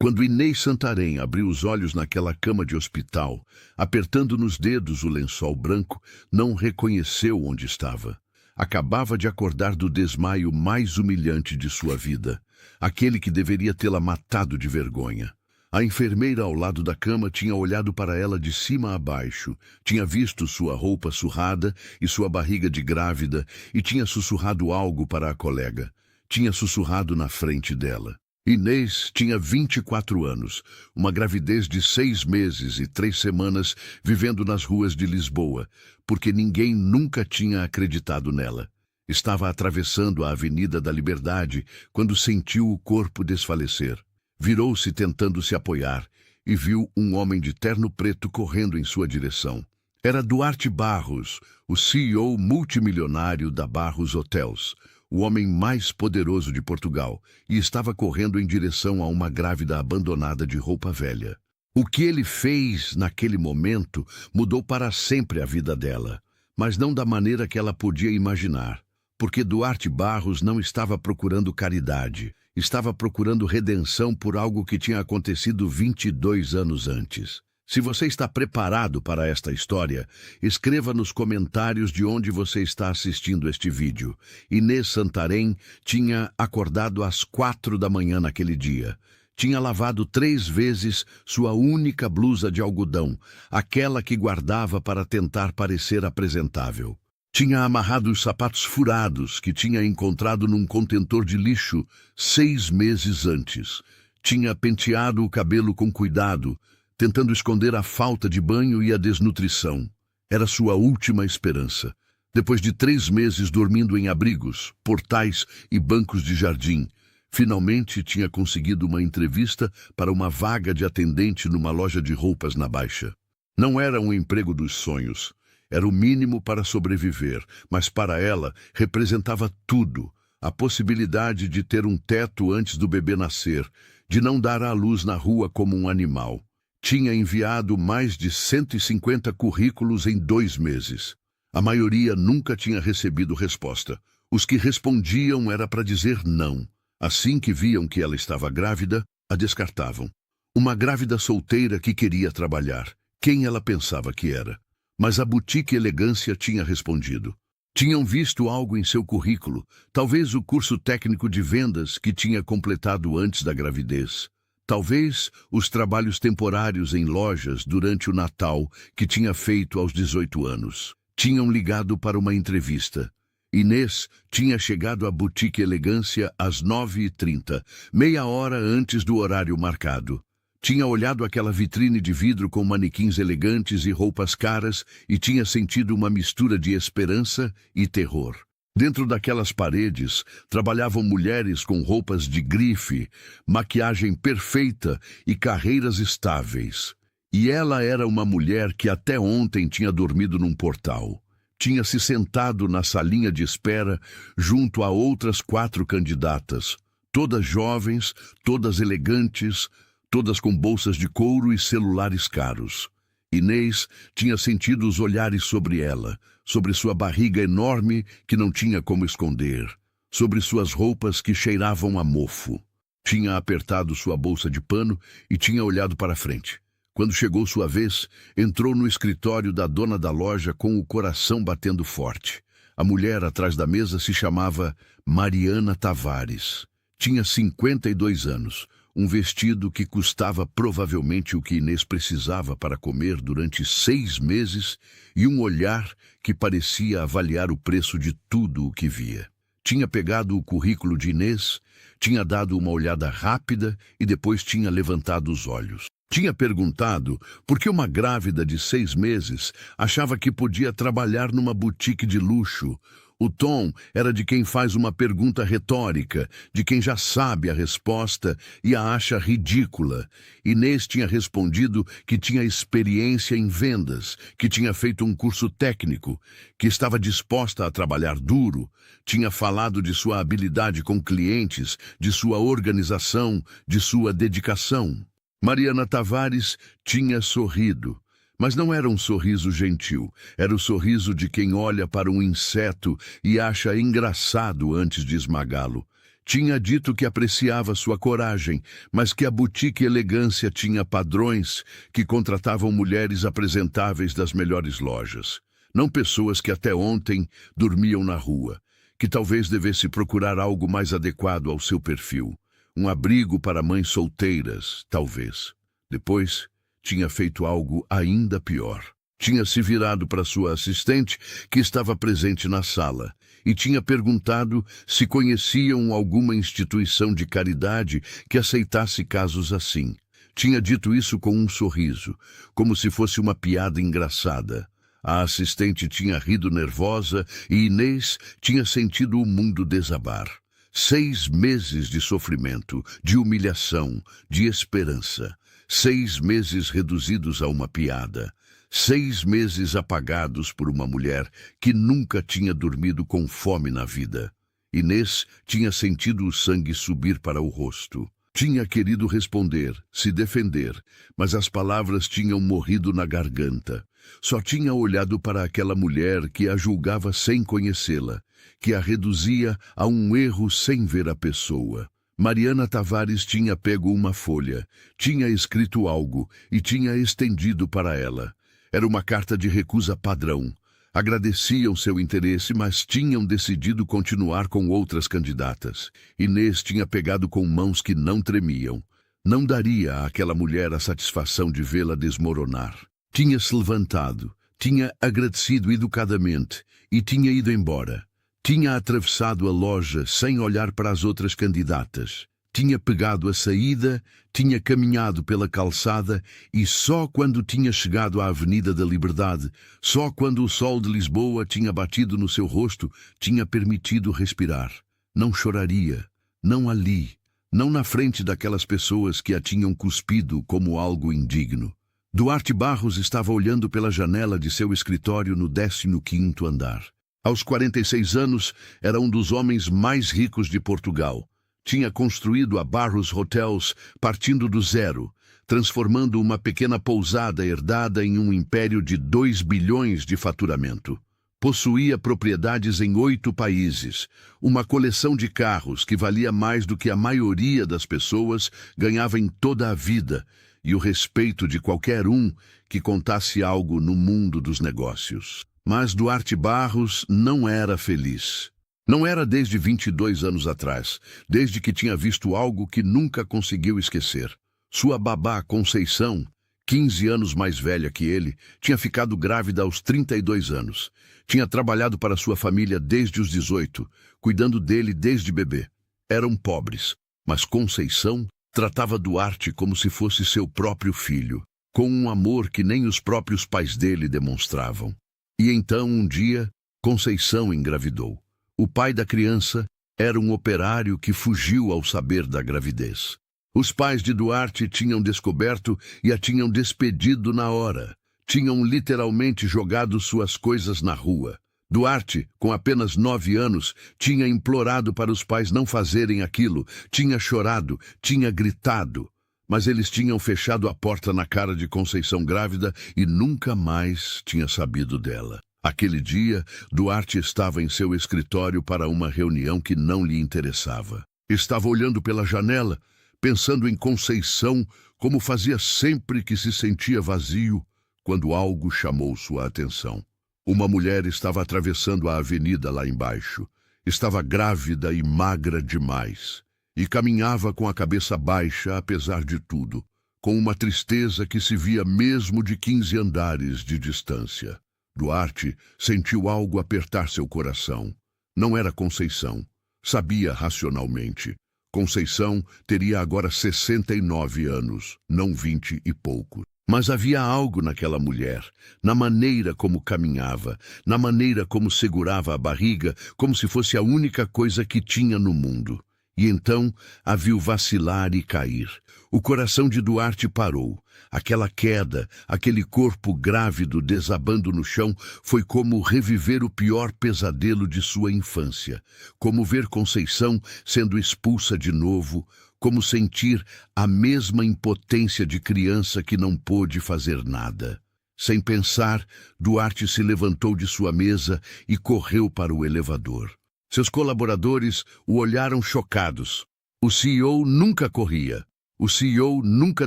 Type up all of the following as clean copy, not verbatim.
Quando Inês Santarém abriu os olhos naquela cama de hospital, apertando nos dedos o lençol branco, não reconheceu onde estava. Acabava de acordar do desmaio mais humilhante de sua vida, aquele que deveria tê-la matado de vergonha. A enfermeira ao lado da cama tinha olhado para ela de cima a baixo, tinha visto sua roupa surrada e sua barriga de grávida e tinha sussurrado algo para a colega. Tinha sussurrado na frente dela. Inês tinha 24 anos, uma gravidez de 6 meses e 3 semanas vivendo nas ruas de Lisboa, porque ninguém nunca tinha acreditado nela. Estava atravessando a Avenida da Liberdade quando sentiu o corpo desfalecer. Virou-se tentando se apoiar e viu um homem de terno preto correndo em sua direção. Era Duarte Barros, o CEO multimilionário da Barros Hotels, o homem mais poderoso de Portugal, e estava correndo em direção a uma grávida abandonada de roupa velha. O que ele fez naquele momento mudou para sempre a vida dela, mas não da maneira que ela podia imaginar, porque Duarte Barros não estava procurando caridade, estava procurando redenção por algo que tinha acontecido 22 anos antes. Se você está preparado para esta história, escreva nos comentários de onde você está assistindo este vídeo. Inês Santarém tinha acordado às 4 da manhã naquele dia. Tinha lavado 3 vezes sua única blusa de algodão, aquela que guardava para tentar parecer apresentável. Tinha amarrado os sapatos furados que tinha encontrado num contentor de lixo 6 meses antes. Tinha penteado o cabelo com cuidado, tentando esconder a falta de banho e a desnutrição. Era sua última esperança. Depois de 3 meses dormindo em abrigos, portais e bancos de jardim, finalmente tinha conseguido uma entrevista para uma vaga de atendente numa loja de roupas na Baixa. Não era um emprego dos sonhos. Era o mínimo para sobreviver, mas para ela representava tudo. A possibilidade de ter um teto antes do bebê nascer, de não dar à luz na rua como um animal. Tinha enviado mais de 150 currículos em 2 meses. A maioria nunca tinha recebido resposta. Os que respondiam era para dizer não. Assim que viam que ela estava grávida, a descartavam. Uma grávida solteira que queria trabalhar. Quem ela pensava que era? Mas a Boutique Elegância tinha respondido. Tinham visto algo em seu currículo, talvez o curso técnico de vendas que tinha completado antes da gravidez. Talvez os trabalhos temporários em lojas durante o Natal que tinha feito aos 18 anos. Tinham ligado para uma entrevista. Inês tinha chegado à Boutique Elegância às 9h30, meia hora antes do horário marcado. Tinha olhado aquela vitrine de vidro com manequins elegantes e roupas caras e tinha sentido uma mistura de esperança e terror. Dentro daquelas paredes, trabalhavam mulheres com roupas de grife, maquiagem perfeita e carreiras estáveis. E ela era uma mulher que até ontem tinha dormido num portal. Tinha se sentado na salinha de espera junto a outras 4 candidatas, todas jovens, todas elegantes, todas com bolsas de couro e celulares caros. Inês tinha sentido os olhares sobre ela, sobre sua barriga enorme que não tinha como esconder, sobre suas roupas que cheiravam a mofo. Tinha apertado sua bolsa de pano e tinha olhado para frente. Quando chegou sua vez, entrou no escritório da dona da loja com o coração batendo forte. A mulher atrás da mesa se chamava Mariana Tavares. Tinha 52 anos. Um vestido que custava provavelmente o que Inês precisava para comer durante 6 meses e um olhar que parecia avaliar o preço de tudo o que via. Tinha pegado o currículo de Inês, tinha dado uma olhada rápida e depois tinha levantado os olhos. Tinha perguntado por que uma grávida de 6 meses achava que podia trabalhar numa boutique de luxo. O tom era de quem faz uma pergunta retórica, de quem já sabe a resposta e a acha ridícula. Inês tinha respondido que tinha experiência em vendas, que tinha feito um curso técnico, que estava disposta a trabalhar duro. Tinha falado de sua habilidade com clientes, de sua organização, de sua dedicação. Mariana Tavares tinha sorrido. Mas não era um sorriso gentil, era o sorriso de quem olha para um inseto e acha engraçado antes de esmagá-lo. Tinha dito que apreciava sua coragem, mas que a boutique elegância tinha padrões que contratavam mulheres apresentáveis das melhores lojas. Não pessoas que até ontem dormiam na rua, que talvez devesse procurar algo mais adequado ao seu perfil. Um abrigo para mães solteiras, talvez. Depois, tinha feito algo ainda pior. Tinha se virado para sua assistente, que estava presente na sala, e tinha perguntado se conheciam alguma instituição de caridade que aceitasse casos assim. Tinha dito isso com um sorriso, como se fosse uma piada engraçada. A assistente tinha rido nervosa e Inês tinha sentido o mundo desabar. 6 meses de sofrimento, de humilhação, de esperança. 6 meses reduzidos a uma piada. 6 meses apagados por uma mulher que nunca tinha dormido com fome na vida. Inês tinha sentido o sangue subir para o rosto. Tinha querido responder, se defender, mas as palavras tinham morrido na garganta. Só tinha olhado para aquela mulher que a julgava sem conhecê-la, que a reduzia a um erro sem ver a pessoa. Mariana Tavares tinha pego uma folha, tinha escrito algo e tinha estendido para ela. Era uma carta de recusa padrão. Agradeciam seu interesse, mas tinham decidido continuar com outras candidatas. Inês tinha pegado com mãos que não tremiam. Não daria àquela mulher a satisfação de vê-la desmoronar. Tinha se levantado, tinha agradecido educadamente e tinha ido embora. Tinha atravessado a loja sem olhar para as outras candidatas. Tinha pegado a saída, tinha caminhado pela calçada e só quando tinha chegado à Avenida da Liberdade, só quando o sol de Lisboa tinha batido no seu rosto, tinha permitido respirar. Não choraria, não ali, não na frente daquelas pessoas que a tinham cuspido como algo indigno. Duarte Barros estava olhando pela janela de seu escritório no 15º andar. Aos 46 anos, era um dos homens mais ricos de Portugal. Tinha construído a Barros Hotels partindo do zero, transformando uma pequena pousada herdada em um império de 2 bilhões de faturamento. Possuía propriedades em 8 países, uma coleção de carros que valia mais do que a maioria das pessoas ganhava em toda a vida, e o respeito de qualquer um que contasse algo no mundo dos negócios. Mas Duarte Barros não era feliz. Não era desde 22 anos atrás, desde que tinha visto algo que nunca conseguiu esquecer. Sua babá Conceição, 15 anos mais velha que ele, tinha ficado grávida aos 32 anos. Tinha trabalhado para sua família desde os 18, cuidando dele desde bebê. Eram pobres, mas Conceição tratava Duarte como se fosse seu próprio filho, com um amor que nem os próprios pais dele demonstravam. E então, um dia, Conceição engravidou. O pai da criança era um operário que fugiu ao saber da gravidez. Os pais de Duarte tinham descoberto e a tinham despedido na hora. Tinham literalmente jogado suas coisas na rua. Duarte, com apenas 9 anos, tinha implorado para os pais não fazerem aquilo, tinha chorado, tinha gritado. Mas eles tinham fechado a porta na cara de Conceição grávida e nunca mais tinha sabido dela. Aquele dia, Duarte estava em seu escritório para uma reunião que não lhe interessava. Estava olhando pela janela, pensando em Conceição, como fazia sempre que se sentia vazio, quando algo chamou sua atenção. Uma mulher estava atravessando a avenida lá embaixo. Estava grávida e magra demais. E caminhava com a cabeça baixa, apesar de tudo, com uma tristeza que se via mesmo de 15 andares de distância. Duarte sentiu algo apertar seu coração. Não era Conceição. Sabia racionalmente. Conceição teria agora 69 anos, não 20 e pouco. Mas havia algo naquela mulher, na maneira como caminhava, na maneira como segurava a barriga, como se fosse a única coisa que tinha no mundo. E então a viu vacilar e cair. O coração de Duarte parou. Aquela queda, aquele corpo grávido desabando no chão, foi como reviver o pior pesadelo de sua infância. Como ver Conceição sendo expulsa de novo, como sentir a mesma impotência de criança que não pôde fazer nada. Sem pensar, Duarte se levantou de sua mesa e correu para o elevador. Seus colaboradores o olharam chocados. O CEO nunca corria. O CEO nunca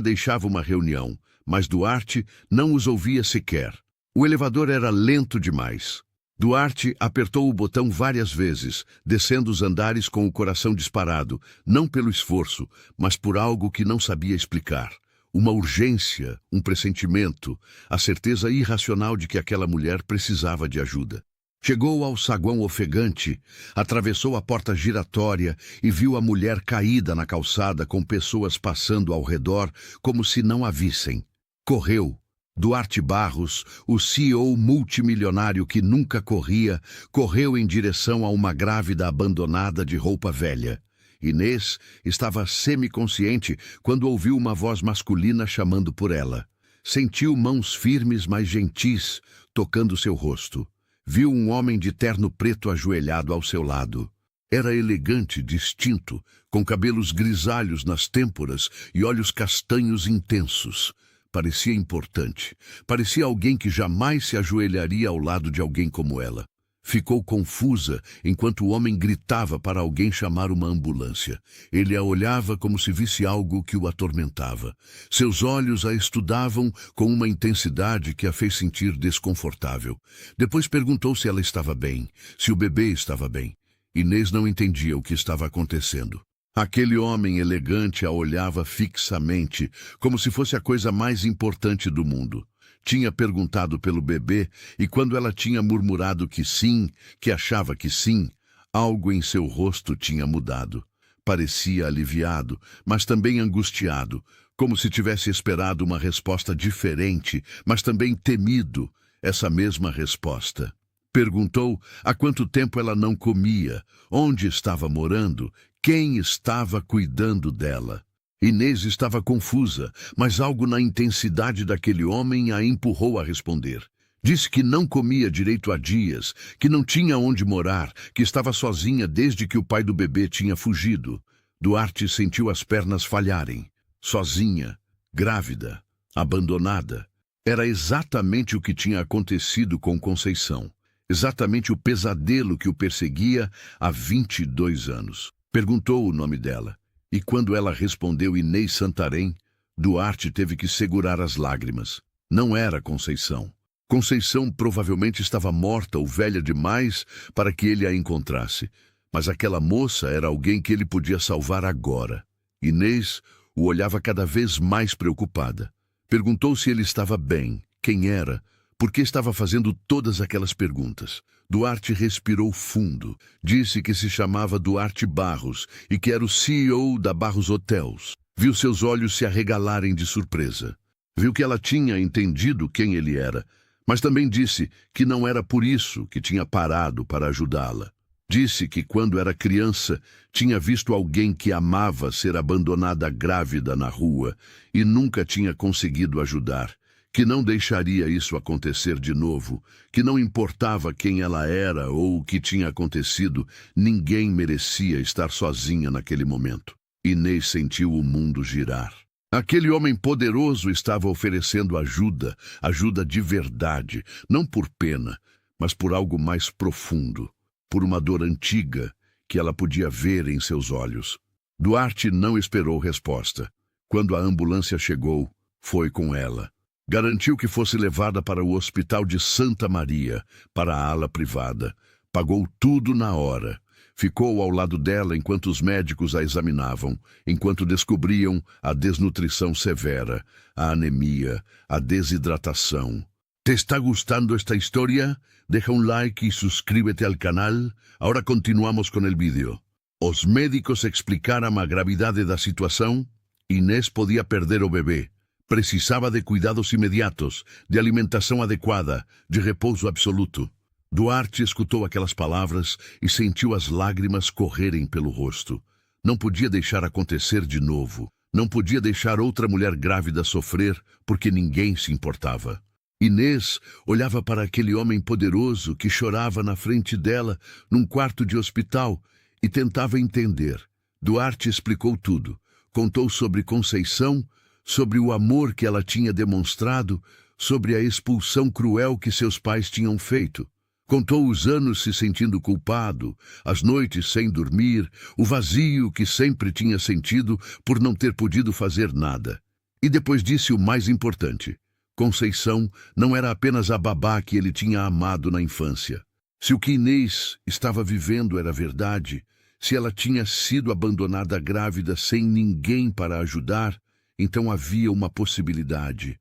deixava uma reunião, mas Duarte não os ouvia sequer. O elevador era lento demais. Duarte apertou o botão várias vezes, descendo os andares com o coração disparado, não pelo esforço, mas por algo que não sabia explicar. Uma urgência, um pressentimento, a certeza irracional de que aquela mulher precisava de ajuda. Chegou ao saguão ofegante, atravessou a porta giratória e viu a mulher caída na calçada com pessoas passando ao redor como se não a vissem. Correu. Duarte Barros, o CEO multimilionário que nunca corria, correu em direção a uma grávida abandonada de roupa velha. Inês estava semiconsciente quando ouviu uma voz masculina chamando por ela. Sentiu mãos firmes, mas gentis, tocando seu rosto. Viu um homem de terno preto ajoelhado ao seu lado. Era elegante, distinto, com cabelos grisalhos nas têmporas e olhos castanhos intensos. Parecia importante. Parecia alguém que jamais se ajoelharia ao lado de alguém como ela. Ficou confusa enquanto o homem gritava para alguém chamar uma ambulância. Ele a olhava como se visse algo que o atormentava. Seus olhos a estudavam com uma intensidade que a fez sentir desconfortável. Depois perguntou se ela estava bem, se o bebê estava bem. Inês não entendia o que estava acontecendo. Aquele homem elegante a olhava fixamente, como se fosse a coisa mais importante do mundo. Tinha perguntado pelo bebê e quando ela tinha murmurado que sim, que achava que sim, algo em seu rosto tinha mudado. Parecia aliviado, mas também angustiado, como se tivesse esperado uma resposta diferente, mas também temido essa mesma resposta. Perguntou há quanto tempo ela não comia, onde estava morando, quem estava cuidando dela. Inês estava confusa, mas algo na intensidade daquele homem a empurrou a responder. Disse que não comia direito há dias, que não tinha onde morar, que estava sozinha desde que o pai do bebê tinha fugido. Duarte sentiu as pernas falharem. Sozinha, grávida, abandonada. Era exatamente o que tinha acontecido com Conceição. Exatamente o pesadelo que o perseguia há 22 anos. Perguntou o nome dela. E quando ela respondeu Inês Santarém, Duarte teve que segurar as lágrimas. Não era Conceição. Conceição provavelmente estava morta ou velha demais para que ele a encontrasse. Mas aquela moça era alguém que ele podia salvar agora. Inês o olhava cada vez mais preocupada. Perguntou se ele estava bem, quem era, por que estava fazendo todas aquelas perguntas. Duarte respirou fundo. Disse que se chamava Duarte Barros e que era o CEO da Barros Hotels. Viu seus olhos se arregalarem de surpresa. Viu que ela tinha entendido quem ele era, mas também disse que não era por isso que tinha parado para ajudá-la. Disse que quando era criança tinha visto alguém que amava ser abandonada grávida na rua e nunca tinha conseguido ajudar. Que não deixaria isso acontecer de novo, que não importava quem ela era ou o que tinha acontecido, ninguém merecia estar sozinha naquele momento. Inês sentiu o mundo girar. Aquele homem poderoso estava oferecendo ajuda, ajuda de verdade, não por pena, mas por algo mais profundo, por uma dor antiga que ela podia ver em seus olhos. Duarte não esperou resposta. Quando a ambulância chegou, foi com ela. Garantiu que fosse levada para o Hospital de Santa Maria, para a ala privada. Pagou tudo na hora. Ficou ao lado dela enquanto os médicos a examinavam, enquanto descobriam a desnutrição severa, a anemia, a desidratação. ¿Te está gustando esta historia? Deja un like y suscríbete al canal. Ahora continuamos con el vídeo. Os médicos explicaram a gravidade da situação. Inês podia perder o bebê. Precisava de cuidados imediatos, de alimentação adequada, de repouso absoluto. Duarte escutou aquelas palavras e sentiu as lágrimas correrem pelo rosto. Não podia deixar acontecer de novo. Não podia deixar outra mulher grávida sofrer, porque ninguém se importava. Inês olhava para aquele homem poderoso que chorava na frente dela, num quarto de hospital, e tentava entender. Duarte explicou tudo. Contou sobre Conceição, sobre o amor que ela tinha demonstrado, sobre a expulsão cruel que seus pais tinham feito. Contou os anos se sentindo culpado, as noites sem dormir, o vazio que sempre tinha sentido por não ter podido fazer nada. E depois disse o mais importante: Conceição não era apenas a babá que ele tinha amado na infância. Se o que Inês estava vivendo era verdade, se ela tinha sido abandonada grávida sem ninguém para ajudar, então havia uma possibilidade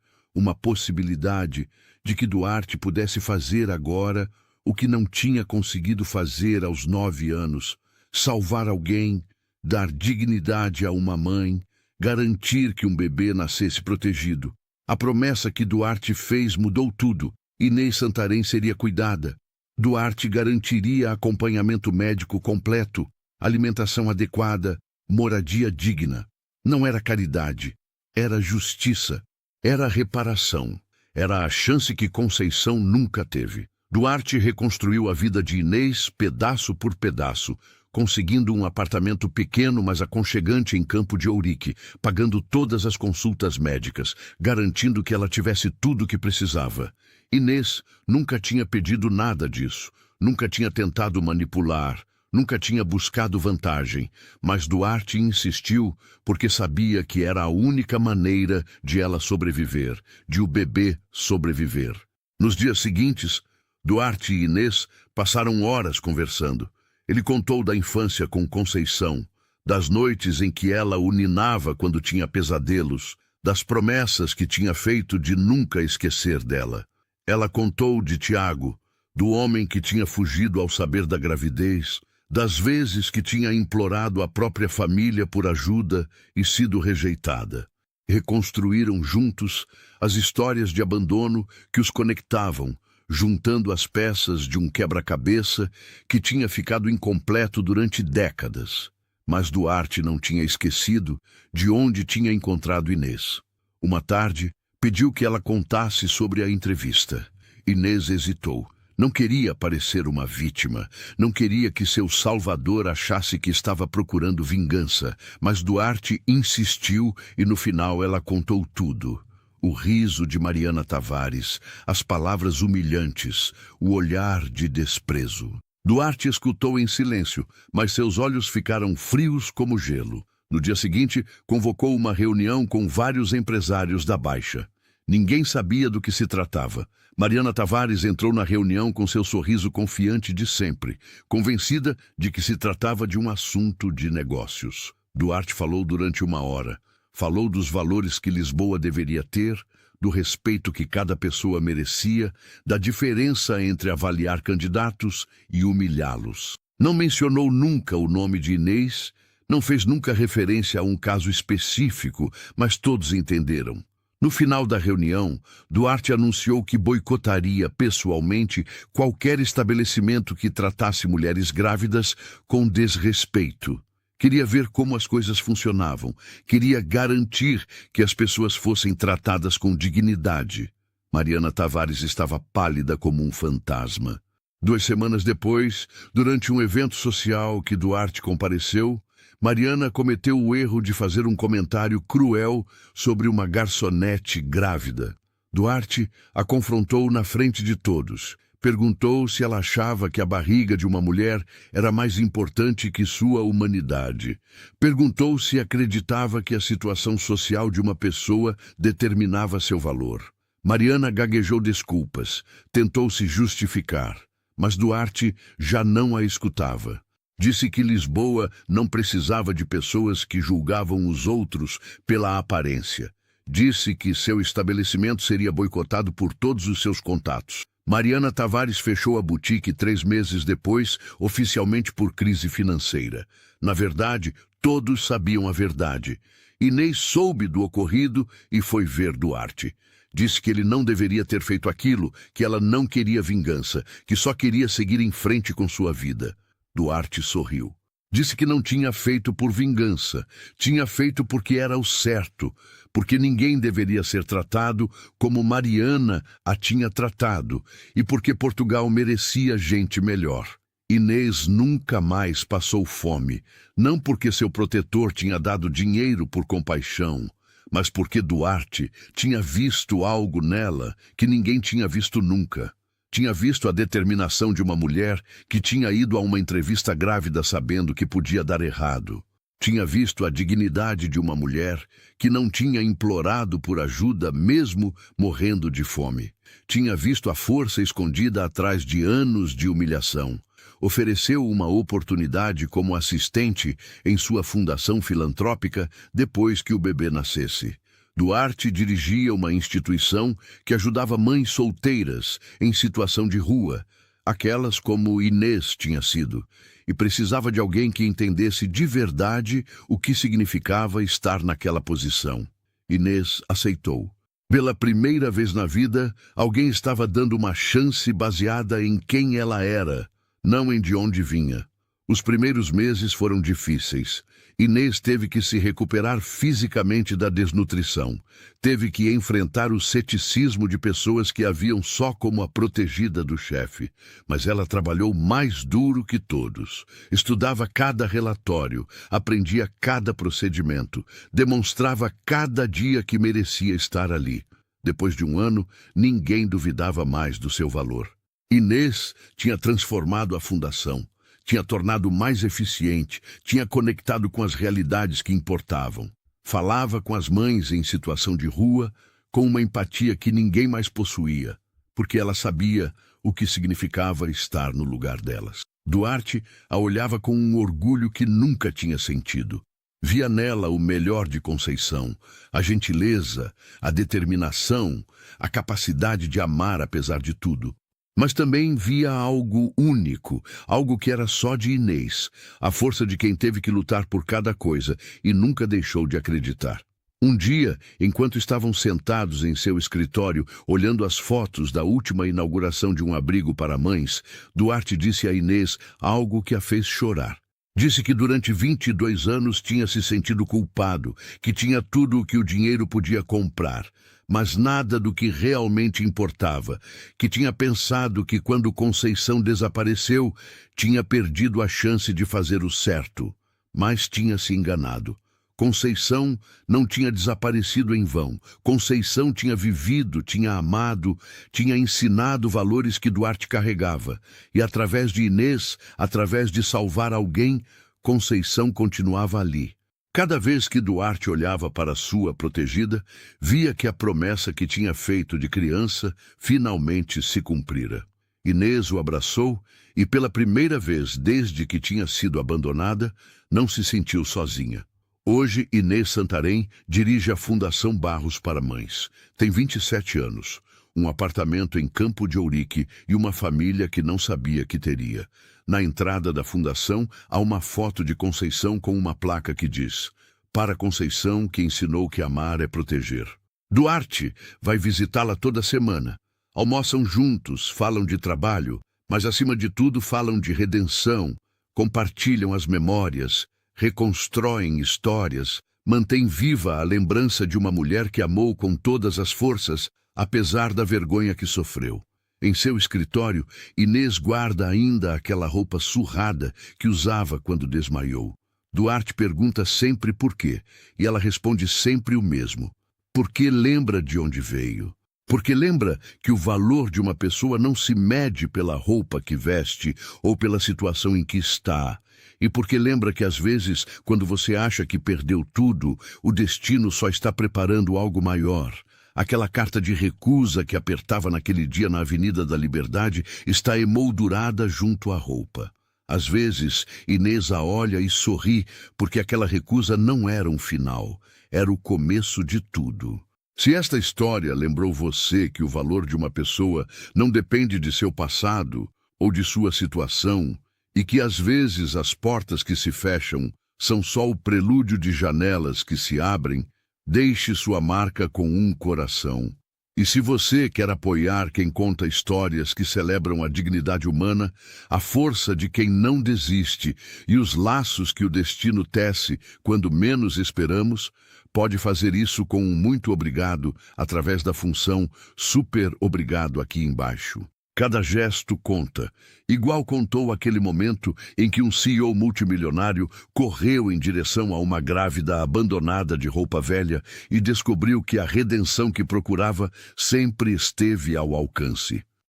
de que Duarte pudesse fazer agora o que não tinha conseguido fazer aos 9 anos, salvar alguém, dar dignidade a uma mãe, garantir que um bebê nascesse protegido. A promessa que Duarte fez mudou tudo. Inês Santarém seria cuidada. Duarte garantiria acompanhamento médico completo, alimentação adequada, moradia digna. Não era caridade, era justiça, era reparação. Era a chance que Conceição nunca teve. Duarte reconstruiu a vida de Inês pedaço por pedaço, conseguindo um apartamento pequeno, mas aconchegante em Campo de Ourique, pagando todas as consultas médicas, garantindo que ela tivesse tudo o que precisava. Inês nunca tinha pedido nada disso, nunca tinha tentado manipular, nunca tinha buscado vantagem, mas Duarte insistiu porque sabia que era a única maneira de ela sobreviver, de o bebê sobreviver. Nos dias seguintes, Duarte e Inês passaram horas conversando. Ele contou da infância com Conceição, das noites em que ela o ninava quando tinha pesadelos, das promessas que tinha feito de nunca esquecer dela. Ela contou de Tiago, do homem que tinha fugido ao saber da gravidez, das vezes que tinha implorado a própria família por ajuda e sido rejeitada. Reconstruíram juntos as histórias de abandono que os conectavam, juntando as peças de um quebra-cabeça que tinha ficado incompleto durante décadas. Mas Duarte não tinha esquecido de onde tinha encontrado Inês. Uma tarde, pediu que ela contasse sobre a entrevista. Inês hesitou. Não queria parecer uma vítima, não queria que seu salvador achasse que estava procurando vingança, mas Duarte insistiu e no final ela contou tudo. O riso de Mariana Tavares, as palavras humilhantes, o olhar de desprezo. Duarte escutou em silêncio, mas seus olhos ficaram frios como gelo. No dia seguinte, convocou uma reunião com vários empresários da Baixa. Ninguém sabia do que se tratava. Mariana Tavares entrou na reunião com seu sorriso confiante de sempre, convencida de que se tratava de um assunto de negócios. Duarte falou durante 1 hora. Falou dos valores que Lisboa deveria ter, do respeito que cada pessoa merecia, da diferença entre avaliar candidatos e humilhá-los. Não mencionou nunca o nome de Inês, não fez nunca referência a um caso específico, mas todos entenderam. No final da reunião, Duarte anunciou que boicotaria pessoalmente qualquer estabelecimento que tratasse mulheres grávidas com desrespeito. Queria ver como as coisas funcionavam. Queria garantir que as pessoas fossem tratadas com dignidade. Mariana Tavares estava pálida como um fantasma. 2 semanas depois, durante um evento social que Duarte compareceu, Mariana cometeu o erro de fazer um comentário cruel sobre uma garçonete grávida. Duarte a confrontou na frente de todos. Perguntou se ela achava que a barriga de uma mulher era mais importante que sua humanidade. Perguntou se acreditava que a situação social de uma pessoa determinava seu valor. Mariana gaguejou desculpas, tentou se justificar, mas Duarte já não a escutava. Disse que Lisboa não precisava de pessoas que julgavam os outros pela aparência. Disse que seu estabelecimento seria boicotado por todos os seus contatos. Mariana Tavares fechou a boutique 3 meses depois, oficialmente por crise financeira. Na verdade, todos sabiam a verdade. Inês soube do ocorrido e foi ver Duarte. Disse que ele não deveria ter feito aquilo, que ela não queria vingança, que só queria seguir em frente com sua vida. Duarte sorriu. Disse que não tinha feito por vingança, tinha feito porque era o certo, porque ninguém deveria ser tratado como Mariana a tinha tratado e porque Portugal merecia gente melhor. Inês nunca mais passou fome, não porque seu protetor tinha dado dinheiro por compaixão, mas porque Duarte tinha visto algo nela que ninguém tinha visto nunca. Tinha visto a determinação de uma mulher que tinha ido a uma entrevista grávida sabendo que podia dar errado. Tinha visto a dignidade de uma mulher que não tinha implorado por ajuda mesmo morrendo de fome. Tinha visto a força escondida atrás de anos de humilhação. Ofereceu uma oportunidade como assistente em sua fundação filantrópica depois que o bebê nascesse. Duarte dirigia uma instituição que ajudava mães solteiras em situação de rua, aquelas como Inês tinha sido, e precisava de alguém que entendesse de verdade o que significava estar naquela posição. Inês aceitou. Pela primeira vez na vida, alguém estava dando uma chance baseada em quem ela era, não em de onde vinha. Os primeiros meses foram difíceis. Inês teve que se recuperar fisicamente da desnutrição. Teve que enfrentar o ceticismo de pessoas que a viam só como a protegida do chefe. Mas ela trabalhou mais duro que todos. Estudava cada relatório, aprendia cada procedimento, demonstrava cada dia que merecia estar ali. Depois de um ano, ninguém duvidava mais do seu valor. Inês tinha transformado a fundação. Tinha tornado mais eficiente, tinha conectado com as realidades que importavam. Falava com as mães em situação de rua, com uma empatia que ninguém mais possuía, porque ela sabia o que significava estar no lugar delas. Duarte a olhava com um orgulho que nunca tinha sentido. Via nela o melhor de Conceição, a gentileza, a determinação, a capacidade de amar apesar de tudo. Mas também via algo único, algo que era só de Inês, a força de quem teve que lutar por cada coisa e nunca deixou de acreditar. Um dia, enquanto estavam sentados em seu escritório, olhando as fotos da última inauguração de um abrigo para mães, Duarte disse a Inês algo que a fez chorar. Disse que durante 22 anos tinha se sentido culpado, que tinha tudo o que o dinheiro podia comprar, mas nada do que realmente importava, que tinha pensado que quando Conceição desapareceu, tinha perdido a chance de fazer o certo, mas tinha se enganado. Conceição não tinha desaparecido em vão. Conceição tinha vivido, tinha amado, tinha ensinado valores que Duarte carregava. E através de Inês, através de salvar alguém, Conceição continuava ali. Cada vez que Duarte olhava para sua protegida, via que a promessa que tinha feito de criança finalmente se cumprira. Inês o abraçou e, pela primeira vez desde que tinha sido abandonada, não se sentiu sozinha. Hoje, Inês Santarém dirige a Fundação Barros para Mães. Tem 27 anos, um apartamento em Campo de Ourique e uma família que não sabia que teria. Na entrada da fundação, há uma foto de Conceição com uma placa que diz: "Para Conceição, que ensinou que amar é proteger". Duarte vai visitá-la toda semana. Almoçam juntos, falam de trabalho, mas acima de tudo falam de redenção, compartilham as memórias, reconstroem histórias, mantêm viva a lembrança de uma mulher que amou com todas as forças, apesar da vergonha que sofreu. Em seu escritório, Inês guarda ainda aquela roupa surrada que usava quando desmaiou. Duarte pergunta sempre por quê, e ela responde sempre o mesmo. Porque lembra de onde veio. Porque lembra que o valor de uma pessoa não se mede pela roupa que veste ou pela situação em que está. E porque lembra que às vezes, quando você acha que perdeu tudo, o destino só está preparando algo maior. Aquela carta de recusa que apertava naquele dia na Avenida da Liberdade está emoldurada junto à roupa. Às vezes, Inês a olha e sorri, porque aquela recusa não era um final, era o começo de tudo. Se esta história lembrou você que o valor de uma pessoa não depende de seu passado ou de sua situação, e que às vezes as portas que se fecham são só o prelúdio de janelas que se abrem, deixe sua marca com um coração. E se você quer apoiar quem conta histórias que celebram a dignidade humana, a força de quem não desiste e os laços que o destino tece quando menos esperamos, pode fazer isso com um muito obrigado através da função super obrigado aqui embaixo. Cada gesto conta, igual contou aquele momento em que um CEO multimilionário correu em direção a uma grávida abandonada de roupa velha e descobriu que a redenção que procurava sempre esteve ao alcance.